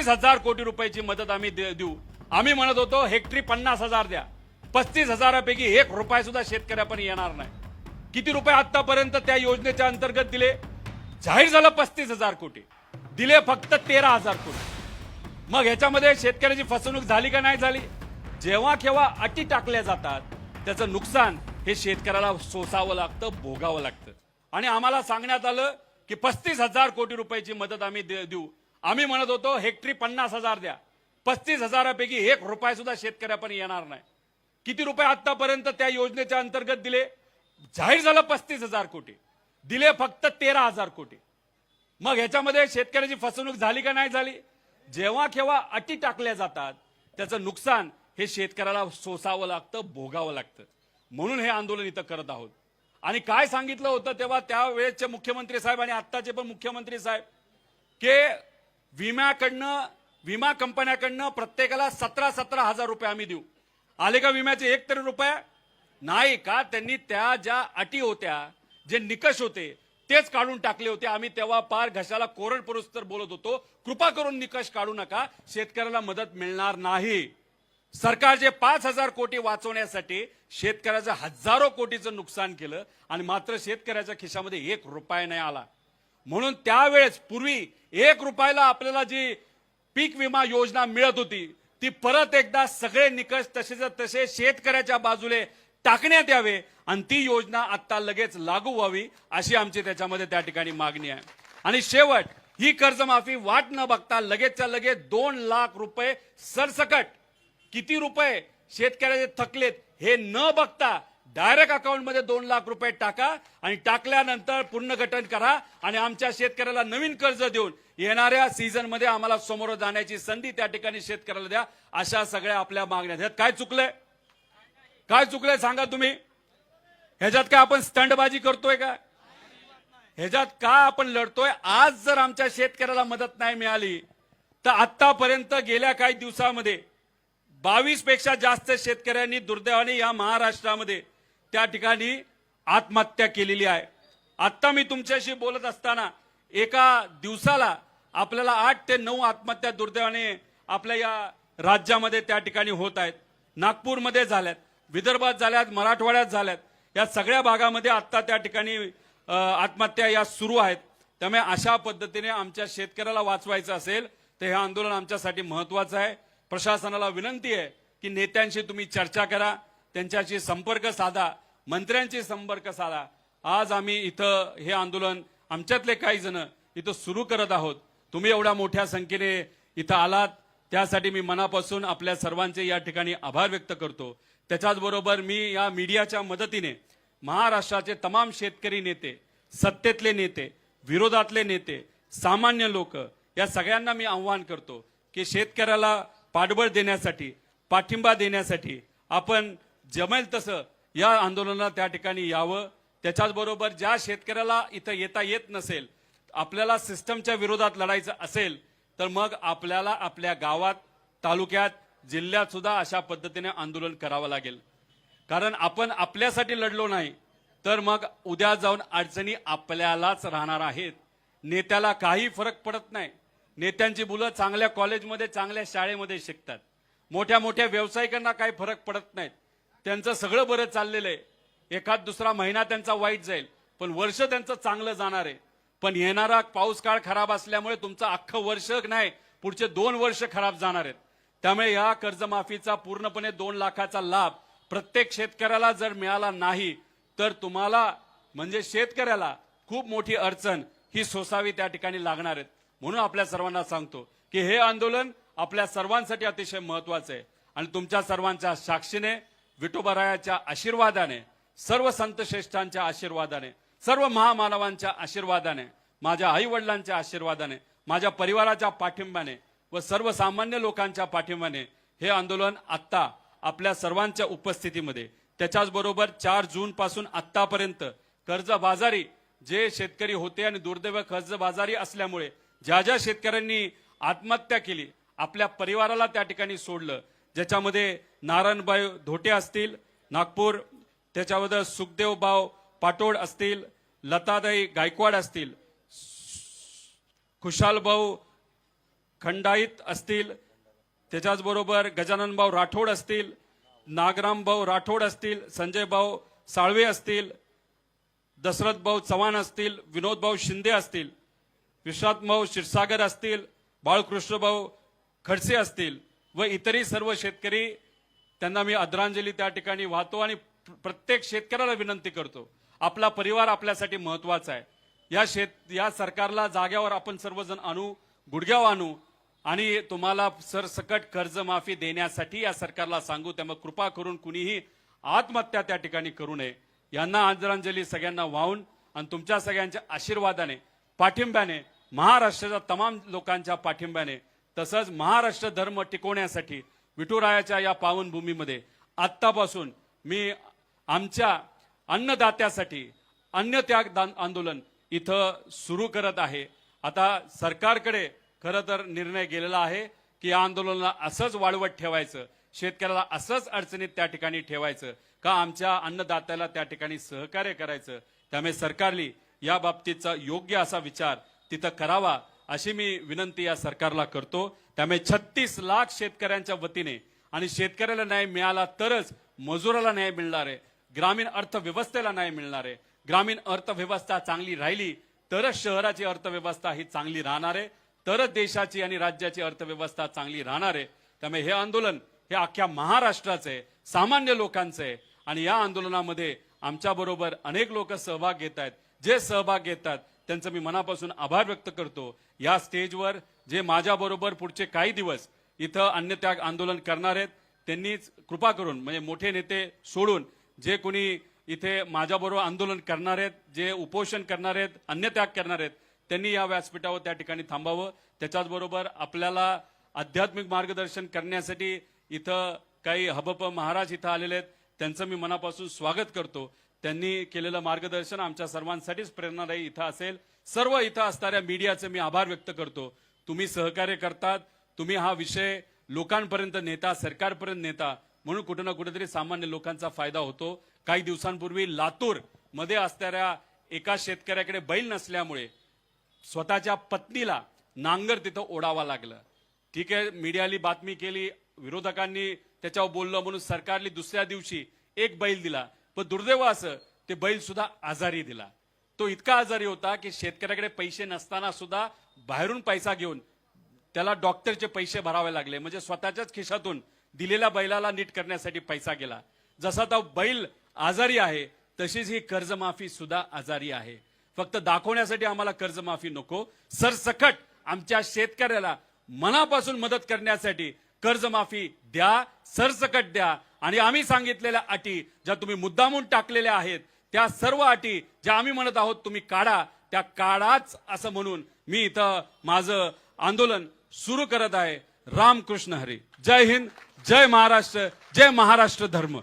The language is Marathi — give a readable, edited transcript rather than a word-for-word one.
35,000 कोटी रुपयाची मदत आम्ही देऊ। आम्ही म्हणत होतो हेक्टरी 50,000 द्या, 35,000पैकी 1 रुपया सुद्धा शेतकऱ्यापर्यंत येणार नाही। किती रुपये आतापर्यंत त्या योजनेच्या अंतर्गत दिले? जाहीर झालं 35,000 कोटी, दिले फक्त 13,000 कोटी। मग ह्याच्यामध्ये शेतकऱ्याची फसवणूक झाली का नाही झाली? जेव्हा केव्हा अटी टाकल्या जातात त्याचं नुकसान हे शेतकऱ्याला सोसावं लागतं, भोगावं लागतं। आणि आम्हाला सांगण्यात आलं की 35,000 कोटी रुपयाची मदत आम्ही देऊ। आम्ही म्हणत होतो हेक्टरी 50,000 द्या, 35,000पैकी 1 रुपया सुद्धा शेतकऱ्यापर्यंत येणार नाही। किती रुपये आतापर्यंत त्या योजनेच्या अंतर्गत दिले? जाहीर झालं 35,000 कोटी, दिले फक्त 13,000 कोटी। मग ह्याच्यामध्ये शेतकऱ्याची फसवणूक झाली का नाही झाली? जेव्हा केव्हा अटी टाकल्या जातात त्याचं नुकसान हे शेतकऱ्याला सोसावं लागतं, भोगावं लागतं। म्हणून हे आंदोलन इथं करत आहोत। आणि काय सांगितलं होतं तेव्हा त्यावेळेचे मुख्यमंत्री साहेब आणि आत्ताचे पण मुख्यमंत्री साहेब की विमा कंपन्याकडनं प्रत्येकाला 17,000 रुपये आम्ही देऊ। आले का विम्याचे 1 तरी रुपया? नाही का? त्यांनी त्या ज्या अटी होत्या, जे निकष होते तेच काढून टाकले होते। आम्ही तेव्हा पार घशाला कोरड पुरस्तर बोलत होतो, कृपा करून निकष काढू नका, शेतकऱ्याला मदत मिळणार नाही। सरकारचे 5,000 कोटी वाचवण्यासाठी शेतकऱ्याचं हजारो कोटीचं नुकसान केलं आणि मात्र शेतकऱ्याच्या खिशामध्ये 1 रुपया नाही आला। म्हणून त्यावेळेस पूर्वी 1 रुपयाला आपल्याला जी पीक विमा योजना मिळत होती ती परत एकदा सगळे निकष तसे शेतकऱ्याच्या बाजूने टाकण्यात यावे आणि ती योजना आता लगेच लागू व्हावी अशी आमची त्याच्यामध्ये त्या ठिकाणी मागणी आहे। आणि शेवट ही कर्जमाफी वाट न बघता लगेचच्या लगेच 2 लाख रुपये सरसकट, किती रुपये शेतकऱ्याचे थकलेत हे न बघता डायरेक्ट अकाउंटमध्ये 2 लाख रुपये टाका आणि टाकल्यानंतर पुनर्गठन करा आणि आमच्या शेतकऱ्याला नवीन कर्ज देऊन येणाऱ्या सीझन मध्ये आम्हाला समोर जाण्याची संधी त्या ठिकाणी शेतकऱ्याला द्या। अशा सगळ्या आपल्या मागण्या आहेत। काय चुकलंय? काय चुकलंय सांगा तुम्ही? ह्याच्यात काय आपण स्टंटबाजी करतोय का? ह्याच्यात का आपण लढतोय? आज जर आमच्या शेतकऱ्याला मदत नाही मिळाली तर आतापर्यंत गेल्या काही दिवसामध्ये 22 पेक्षा जास्त शेतकऱ्यांनी दुर्दैवाने या महाराष्ट्रामध्ये त्या ठिकाणी आत्महत्या केलेली आहे। आता मी तुमच्याशी बोलत असताना एका दिवसाला आपल्याला 8 ते 9 आत्महत्या दुर्दैवाने आपल्या या राज्यामध्ये त्या ठिकाणी होत आहेत। नागपूरमध्ये झाल्यात, विदर्भात झाल्यात, मराठवाड्यात झाल्यात, या सगळ्या भागामध्ये आता त्या ठिकाणी आत्महत्या या सुरू आहेत। त्यामुळे अशा पद्धतीने आमच्या शेतकऱ्याला वाचवायचं असेल तर हे आंदोलन आमच्यासाठी महत्त्वाचं आहे। प्रशासनाला विनंती आहे की नेत्यांशी तुम्ही चर्चा करा, त्यांच्याशी संपर्क साधा, मंत्र्यांशी संपर्क साधा। आज आम्ही इथं हे आंदोलन आमच्यातले काही जण इथं सुरू करत आहोत। तुम्ही एवढ्या मोठ्या संख्येने इथं आलात त्यासाठी मी मनापासून आपल्या सर्वांचे या ठिकाणी आभार व्यक्त करतो। त्याच्याचबरोबर मी या मीडियाच्या मदतीने महाराष्ट्राचे तमाम शेतकरी नेते, सत्तेतले नेते, विरोधातले नेते, सामान्य लोक या सगळ्यांना मी आव्हान करतो की शेतकऱ्याला पाठबळ देण्यासाठी, पाठिंबा देण्यासाठी आपण जमेल तसं या आंदोलनाला त्या ठिकाणी यावं। त्याच्याचबरोबर ज्या शेतकऱ्याला इथं येता येत नसेल, आपल्याला सिस्टमच्या विरोधात लढायचं असेल तर मग आपल्याला आपल्या गावात, तालुक्यात, जिल्ह्यात सुद्धा अशा पद्धतीने आंदोलन करावं लागेल। कारण आपण आपल्यासाठी लढलो नाही तर मग उद्या जाऊन अडचणी आपल्यालाच राहणार आहेत। नेत्याला काही फरक पडत नाही। नेत्यांची मुलं चांगल्या कॉलेजमध्ये, चांगल्या शाळेमध्ये शिकतात। मोठ्या मोठ्या व्यावसायिकांना काही फरक पडत नाही, त्यांचं सगळं बरं चाललेलं आहे। एखाद दुसरा महिना त्यांचा वाईट जाईल पण वर्ष त्यांचं चांगलं जाणार आहे। पण येणारा पाऊस काळ खराब असल्यामुळे तुमचं अख्खं वर्ष नाही, पुढचे 2 वर्ष खराब जाणार आहेत। त्यामुळे या कर्जमाफीचा पूर्णपणे 2 लाखाचा लाभ प्रत्येक शेतकऱ्याला जर मिळाला नाही तर तुम्हाला म्हणजे शेतकऱ्याला खूप मोठी अडचण ही सोसावी त्या ठिकाणी लागणार आहेत। म्हणून आपल्या सर्वांना सांगतो की हे आंदोलन आपल्या सर्वांसाठी अतिशय महत्त्वाचं आहे आणि तुमच्या सर्वांच्या साक्षीने, विठोबारायाच्या आशीर्वादाने, सर्व संत श्रेष्ठांच्या आशीर्वादाने, सर्व महामानवांच्या आशीर्वादाने, माझ्या आई वडिलांच्या आशीर्वादाने, माझ्या परिवाराच्या पाठिंब्याने व सर्वसामान्य लोकांच्या पाठिंब्याने हे आंदोलन आत्ता आपल्या सर्वांच्या उपस्थितीमध्ये, त्याच्याचबरोबर 4 जून पासून आत्तापर्यंत कर्जबाजारी जे शेतकरी होते आणि दुर्दैव कर्जबाजारी असल्यामुळे ज्या ज्या शेतकऱ्यांनी आत्महत्या केली, आपल्या परिवाराला त्या ठिकाणी सोडलं, ज्याच्यामध्ये नारायणभाई धोटे असतील नागपूर, त्याच्याबद्दल सुखदेवभाऊ पाटोड असतील, लतादाई गायकवाड असतील, खुशालभाऊ खंडाईत असतील, त्याच्याचबरोबर गजाननभाऊ राठोड असतील, नागरामभाऊ राठोड असतील, संजयभाऊ साळवे असतील, दशरथभाऊ चव्हाण असतील, विनोदभाऊ शिंदे असतील, विश्वासभाऊ क्षीरसागर असतील, बाळकृष्णभाऊ खडसे असतील व इतरही सर्व शेतकरी, त्यांना मी आदरांजली त्या ठिकाणी वाहतो आणि प्रत्येक शेतकऱ्याला विनंती करतो, आपला परिवार आपल्यासाठी महत्वाचा आहे. या सरकारला जाग्यावर आपण सर्वजण आणू, गुडघ्यावर आणू आणि तुम्हाला सरसकट कर्जमाफी देण्यासाठी या सरकारला सांगू. त्यामुळे कृपा करून कुणीही आत्महत्या त्या ठिकाणी करू नये. यांना आदरांजली सगळ्यांना वाहून आणि तुमच्या सगळ्यांच्या आशीर्वादाने, पाठिंब्याने, महाराष्ट्राच्या तमाम लोकांच्या पाठिंब्याने, तसंच महाराष्ट्र धर्म टिकवण्यासाठी विठुरायाच्या या पावनभूमीमध्ये आत्तापासून मी आमच्या अन्नदात्यासाठी अन्नत्याग आंदोलन इथं सुरू करत आहे. आता सरकारकडे खरं तर निर्णय गेलेला आहे की या आंदोलनाला असंच वाढवत ठेवायचं, शेतकऱ्याला असंच अडचणीत त्या ठिकाणी ठेवायचं का आमच्या अन्नदात्याला त्या ठिकाणी सहकार्य करायचं. त्यामुळे सरकारने या बाबतीचा योग्य असा विचार तिथं करावा अशी मी विनंती या सरकारला करतो. त्यामुळे 36 लाख शेतकऱ्यांच्या वतीने आणि शेतकऱ्याला न्याय मिळाला तरच मजुराला न्याय मिळणार आहे, ग्रामीण अर्थव्यवस्थेला न्याय मिळणार आहे. ग्रामीण अर्थव्यवस्था चांगली राहिली तरच शहराची अर्थव्यवस्था ही चांगली राहणार आहे, तरच देशाची आणि राज्याची अर्थव्यवस्था चांगली राहणार आहे. त्यामुळे हे आंदोलन हे अख्ख्या महाराष्ट्राचं आहे, सामान्य लोकांचं आहे आणि या आंदोलनामध्ये आमच्या बरोबर अनेक लोक सहभाग घेत आहेत. जे सहभाग घेतात त्यांचं मी मनापासून आभार व्यक्त करतो. या स्टेजवर जे माझ्या बरोबर पुढचे काही दिवस इथं अन्नत्याग आंदोलन करणार आहेत त्यांनीच कृपा करून, म्हणजे मोठे नेते सोडून जे कोणी इथे माझ्याबरोबर आंदोलन करणार आहेत, जे उपोषण करणार आहेत, अन्नत्याग करणार आहेत, त्यांनी या व्यासपीठावर त्या ठिकाणी थांबावं. त्याच्याचबरोबर आपल्याला आध्यात्मिक मार्गदर्शन करण्यासाठी इथं काही हबप महाराज इथं आलेले आहेत, त्यांचं मी मनापासून स्वागत करतो. त्यांनी केलेलं मार्गदर्शन आमच्या सर्वांसाठीच प्रेरणादायी इथं असेल. सर्व इथं असणाऱ्या मीडियाचे मी आभार व्यक्त करतो. तुम्ही सहकार्य करतात, तुम्ही हा विषय लोकांपर्यंत नेता, सरकारपर्यंत नेता, म्हणून कुठे ना कुठेतरी सामान्य लोकांचा फायदा होतो. काही दिवसांपूर्वी लातूर मध्ये असणाऱ्या एका शेतकऱ्याकडे बैल नसल्यामुळे स्वतःच्या पत्नीला नांगर तिथं ओढावा लागलं. ठीक आहे, मीडियाली बातमी केली, विरोधकांनी त्याच्यावर बोललं म्हणून सरकारने दुसऱ्या दिवशी एक बैल दिला, पण दुर्दैव असं ते बैल सुद्धा आजारी दिला. तो इतका आजारी होता की शेतकऱ्याकडे पैसे नसताना सुद्धा बाहेरून पैसा घेऊन त्याला डॉक्टरचे पैसे भरावे लागले. म्हणजे स्वतःच्याच खिशातून दिलेल्या बैलाला नीट करण्यासाठी पैसा गेला. जसा तो बैल आजारी आहे तशीच ही कर्जमाफी सुद्धा आजारी आहे. फक्त दाखवण्यासाठी आम्हाला कर्जमाफी नको, सरसकट आमच्या शेतकऱ्याला मनापासून मदत करण्यासाठी कर्जमाफी द्या, सरसकट द्या. आणि आम्ही सांगितलेल्या अटी ज्या तुम्ही मुद्दामून टाकलेल्या आहेत त्या सर्व अटी ज्या आम्ही म्हणत आहोत तुम्ही काढा, त्या काढाच असं म्हणून मी इथं माझं आंदोलन सुरू करत आहे. रामकृष्ण हरी. जय हिंद, जय महाराष्ट्र, जय महाराष्ट्र धर्म.